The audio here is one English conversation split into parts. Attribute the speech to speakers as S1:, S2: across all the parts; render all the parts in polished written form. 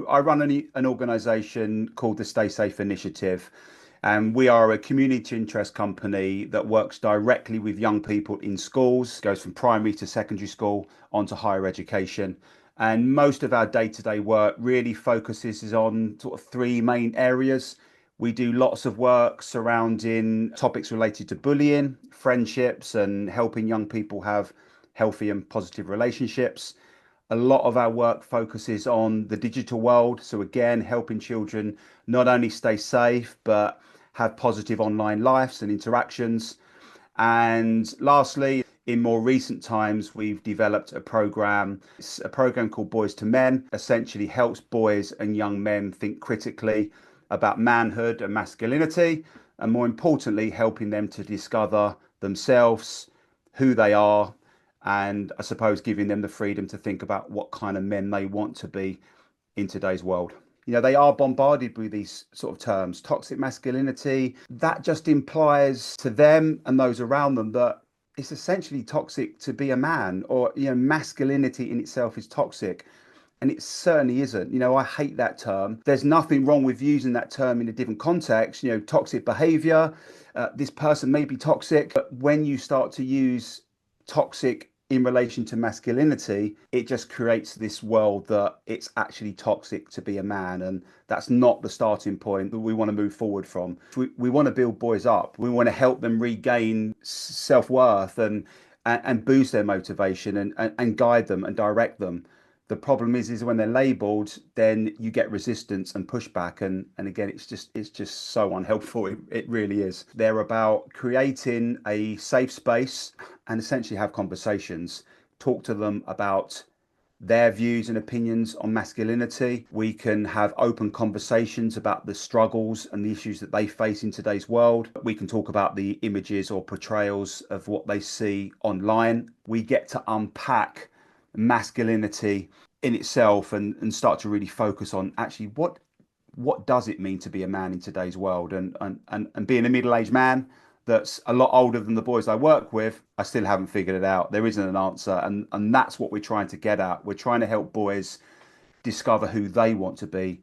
S1: I run an organization called the Stay Safe Initiative, and we are a community interest company that works directly with young people in schools, goes from primary to secondary school onto higher education. And most of our day-to-day work really focuses on sort of three main areas. We do lots of work surrounding topics related to bullying, friendships, and helping young people have healthy and positive relationships. A lot of our work focuses on the digital world. So, again, helping children not only stay safe, but have positive online lives and interactions. And lastly, in more recent times, we've developed a program. It's a program called Boyz-2-Men, essentially helps boys and young men think critically about manhood and masculinity, and more importantly, helping them to discover themselves, who they are, and I suppose giving them the freedom to think about what kind of men they want to be in today's world. They are bombarded with these sort of terms, toxic masculinity. That just implies to them and those around them that it's essentially toxic to be a man, or, masculinity in itself is toxic. And it certainly isn't. I hate that term. There's nothing wrong with using that term in a different context. Toxic behavior, this person may be toxic, but when you start to use toxic in relation to masculinity, it just creates this world that it's actually toxic to be a man. And that's not the starting point that we want to move forward from. We want to build boys up. We want to help them regain self-worth and boost their motivation and guide them and direct them. The problem is when they're labeled, then you get resistance and pushback. And again, it's just so unhelpful. It really is. They're about creating a safe space and essentially have conversations, talk to them about their views and opinions on masculinity. We can have open conversations about the struggles and the issues that they face in today's world. We can talk about the images or portrayals of what they see online. We get to unpack masculinity in itself and start to really focus on actually what does it mean to be a man in today's world, and being a middle-aged man that's a lot older than the boys I work with, I still haven't figured it out. There isn't an answer, and that's what we're trying to get at. We're trying to help boys discover who they want to be.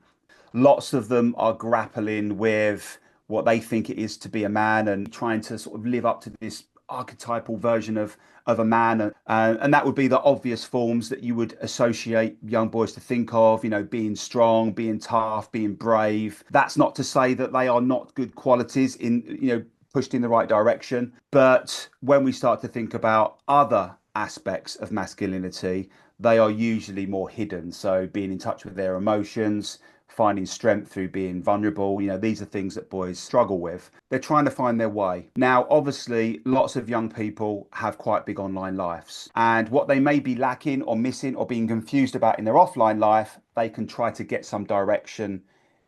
S1: Lots of them are grappling with what they think it is to be a man and trying to sort of live up to this archetypal version of a man, and that would be the obvious forms that you would associate young boys to think of, being strong, being tough, being brave. That's not to say that they are not good qualities in, pushed in the right direction, but when we start to think about other aspects of masculinity, they are usually more hidden. So being in touch with their emotions, finding strength through being vulnerable, these are things that boys struggle with. They're trying to find their way. Now, obviously, lots of young people have quite big online lives, and what they may be lacking or missing or being confused about in their offline life, they can try to get some direction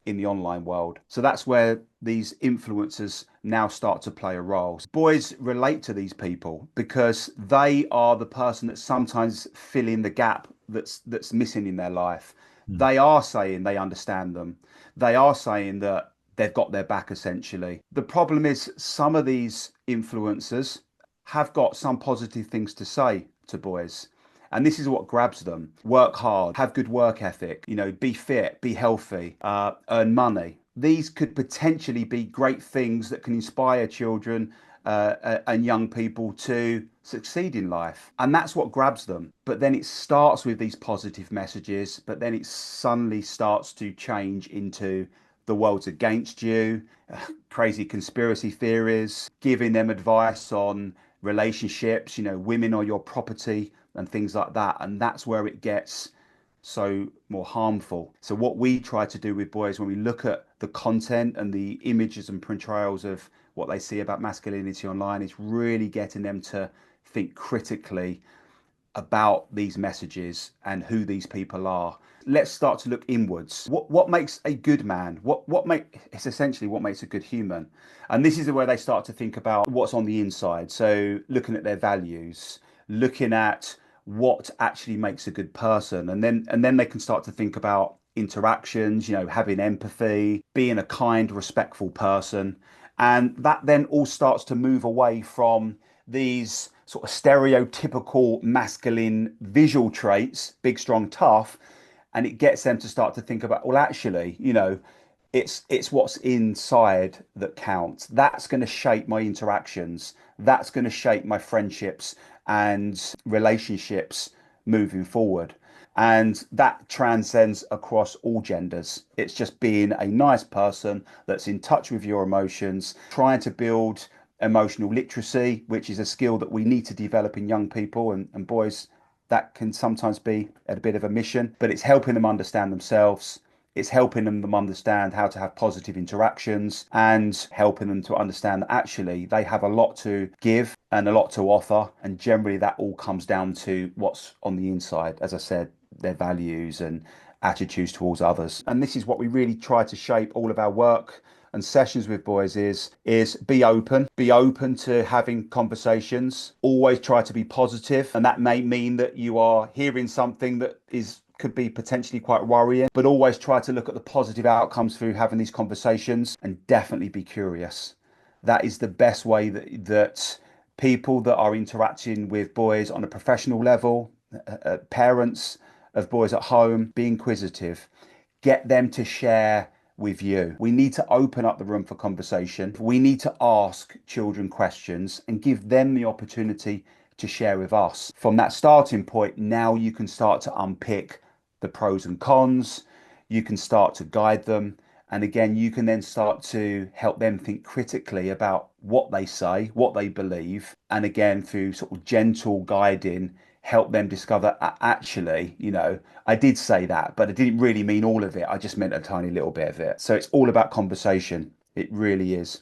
S1: in the online world. So that's where these influencers now start to play a role. Boys relate to these people because they are the person that sometimes fill in the gap that's missing in their life. They are saying they understand them. They are saying that they've got their back, essentially. The problem is some of these influencers have got some positive things to say to boys. And this is what grabs them. Work hard, have good work ethic, be fit, be healthy, earn money. These could potentially be great things that can inspire children and young people to succeed in life. And that's what grabs them. But then it starts with these positive messages, but then it suddenly starts to change into the world's against you, crazy conspiracy theories, giving them advice on relationships, women are your property and things like that. And that's where it gets so more harmful. So what we try to do with boys when we look at the content and the images and portrayals of what they see about masculinity online is really getting them to think critically about these messages and who these people are. Let's start to look inwards. What makes a good man? It's essentially what makes a good human. And this is where they start to think about what's on the inside. So looking at their values, looking at what actually makes a good person, and then they can start to think about interactions, having empathy, being a kind, respectful person. And that then all starts to move away from these sort of stereotypical masculine visual traits, big, strong, tough, And it gets them to start to think about, well, actually, it's what's inside that counts. That's going to shape my interactions. That's going to shape my friendships and relationships moving forward. And that transcends across all genders. It's just being a nice person that's in touch with your emotions, trying to build emotional literacy, which is a skill that we need to develop in young people and boys. That can sometimes be a bit of a mission, but it's helping them understand themselves. It's helping them understand how to have positive interactions and helping them to understand that actually they have a lot to give and a lot to offer. And generally, that all comes down to what's on the inside, as I said, their values and attitudes towards others. And this is what we really try to shape all of our work and sessions with boys is be open to having conversations, always try to be positive, and that may mean that you are hearing something that is could be potentially quite worrying, but always try to look at the positive outcomes through having these conversations, and definitely be curious. That is the best way that people that are interacting with boys on a professional level, parents of boys at home, be inquisitive, get them to share with you. We need to open up the room for conversation. We need to ask children questions and give them the opportunity to share with us. From that starting point, now you can start to unpick the pros and cons. You can start to guide them. And again, you can then start to help them think critically about what they say, what they believe. And again, through sort of gentle guiding, help them discover actually, I did say that, but I didn't really mean all of it. I just meant a tiny little bit of it. So it's all about conversation. It really is.